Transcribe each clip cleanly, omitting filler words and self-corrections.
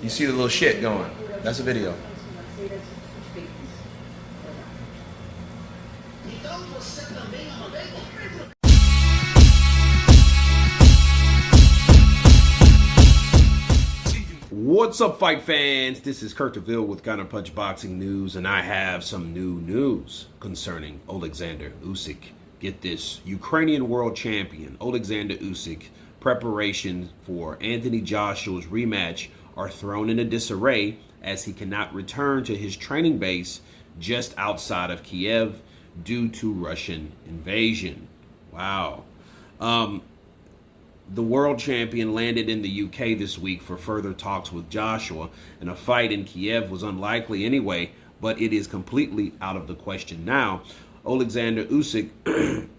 You see the little shit going. That's a video. What's up, fight fans? This is Kurt DeVille with Counterpunch Boxing News, and I have some new news concerning Oleksandr Usyk. Get this, Ukrainian world champion Oleksandr Usyk preparations for Anthony Joshua's rematch are thrown into disarray as he cannot return to his training base just outside of Kiev due to Russian invasion. Wow. The world champion landed in the UK this week for further talks with Joshua, and a fight in Kiev was unlikely anyway, but it is completely out of the question now. Oleksandr Usyk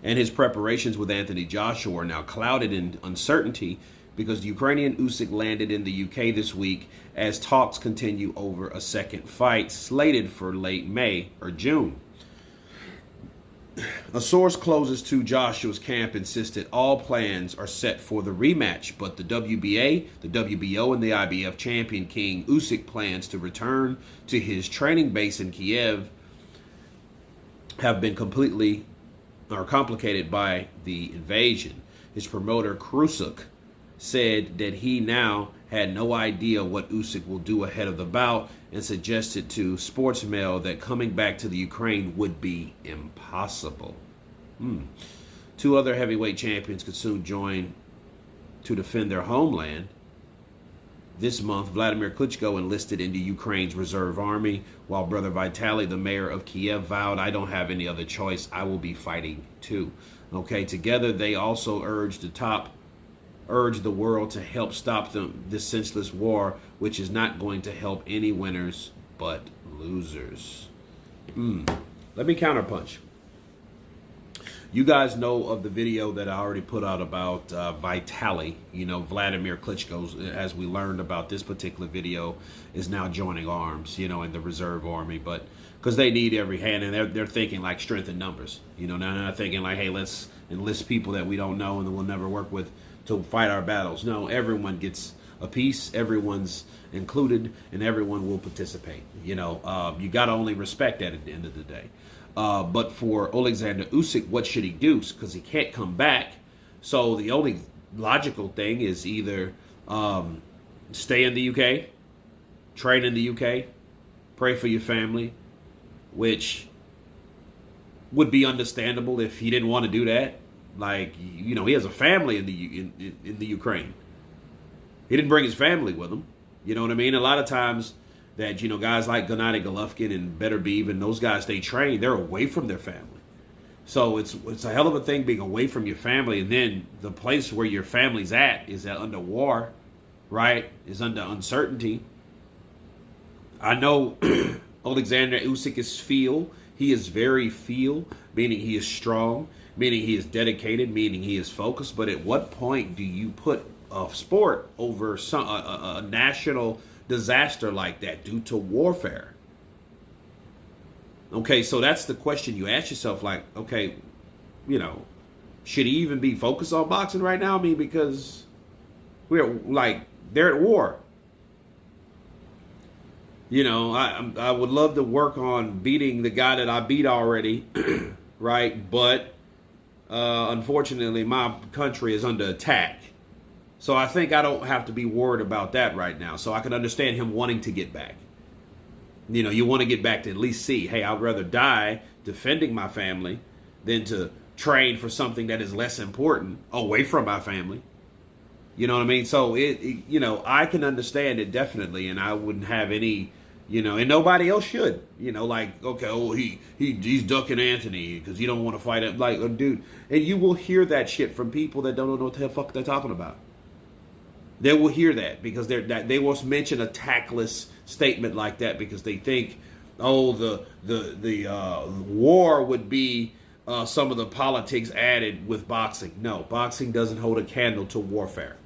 and his preparations with Anthony Joshua are now clouded in uncertainty because the Ukrainian Usyk landed in the UK this week as talks continue over a second fight slated for late May or June. A source closest to Joshua's camp insisted all plans are set for the rematch, but the WBA, the WBO, and the IBF champion King Usyk plans to return to his training base in Kiev have been completely complicated by the invasion. His promoter Krusuk said that he now had no idea what Usyk will do ahead of the bout and suggested to Sportsmail that coming back to the Ukraine would be impossible. Two other heavyweight champions could soon join to defend their homeland. This month, Vladimir Klitschko enlisted into Ukraine's reserve army, while Brother Vitaly, the mayor of Kiev, vowed, "I don't have any other choice. I will be fighting too." Okay, together they also urged the world to help stop this senseless war, which is not going to help any winners but losers. Let me counterpunch. You guys know of the video that I already put out about Vitaly, Vladimir Klitschko's, as we learned about this particular video, is now joining arms, in the reserve army, but because they need every hand, and they're thinking like strength in numbers, now they're not thinking like, hey, let's enlist people that we don't know and that we'll never work with to fight our battles. No, everyone gets a piece, everyone's included, and everyone will participate. You got to only respect that at the end of the day. But for Oleksandr Usyk, what should he do? Because he can't come back. So the only logical thing is either stay in the UK, train in the UK, pray for your family, which would be understandable if he didn't want to do that. Like, he has a family in the Ukraine. He didn't bring his family with him. You know what I mean? A lot of times that, guys like Gennady Golovkin and Better Be Even, those guys, they train, they're away from their family. So it's a hell of a thing being away from your family, and then the place where your family's at is under war, right? Is under uncertainty. I know Oleksandr Usyk is feel. He is very feel, meaning he is strong, meaning he is dedicated, meaning he is focused. But at what point do you put a sport over a national disaster like that due to warfare? Okay, so that's the question you ask yourself, like, okay, should he even be focused on boxing right now? I mean, because they're at war. I would love to work on beating the guy that I beat already, right? But unfortunately, my country is under attack. So I think I don't have to be worried about that right now. So I can understand him wanting to get back. You want to get back to at least see, hey, I'd rather die defending my family than to train for something that is less important away from my family. You know what I mean? So, I can understand it definitely, and I wouldn't have any, and nobody else should. Okay, he's ducking Anthony because he don't want to fight him. Like, dude, and you will hear that shit from people that don't know what the fuck they're talking about. They will hear that because they will mention a tactless statement like that because they think, oh, the war would be some of the politics added with boxing. No, boxing doesn't hold a candle to warfare.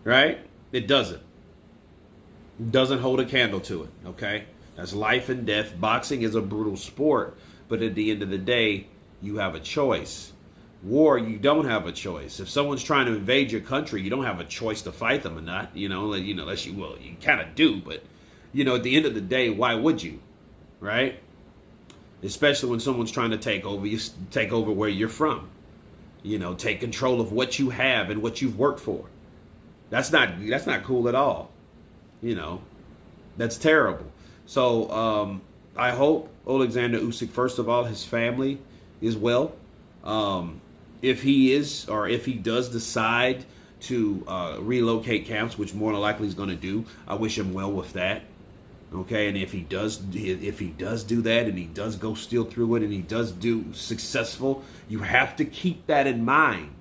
Right? It doesn't. It doesn't hold a candle to it, okay? That's life and death. Boxing is a brutal sport, but at the end of the day, you have a choice. War, you don't have a choice. If someone's trying to invade your country, you don't have a choice to fight them or not. Unless you will, you kind of do. But at the end of the day, why would you, right? Especially when someone's trying to take over where you're from. Take control of what you have and what you've worked for. That's not cool at all. That's terrible. So I hope Oleksandr Usyk, first of all, his family is well. If he does decide to relocate camps, which more than likely he's going to do, I wish him well with that. Okay, and if he does do that, and he does go still through it, and he does do successful, you have to keep that in mind.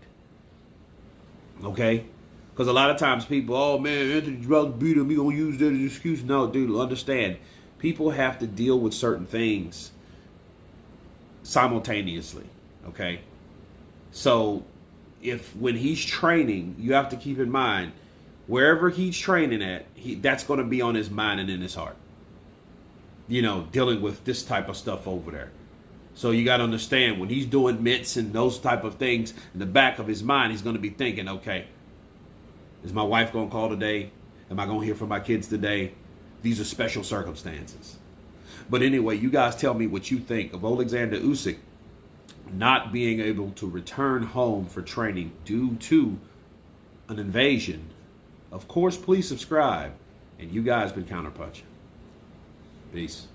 Okay, because a lot of times people, oh man, Anthony's about to beat him, he gonna use that as an excuse. No, dude, understand, people have to deal with certain things simultaneously. Okay, so when he's training, you have to keep in mind, wherever he's training at, that's going to be on his mind and in his heart. Dealing with this type of stuff over there. So you got to understand, when he's doing mitts and those type of things, in the back of his mind, he's going to be thinking, okay, is my wife going to call today? Am I going to hear from my kids today? These are special circumstances. But anyway, you guys tell me what you think of Oleksandr Usyk not being able to return home for training due to an invasion. Of course, please subscribe. And you guys been counterpunching. Peace.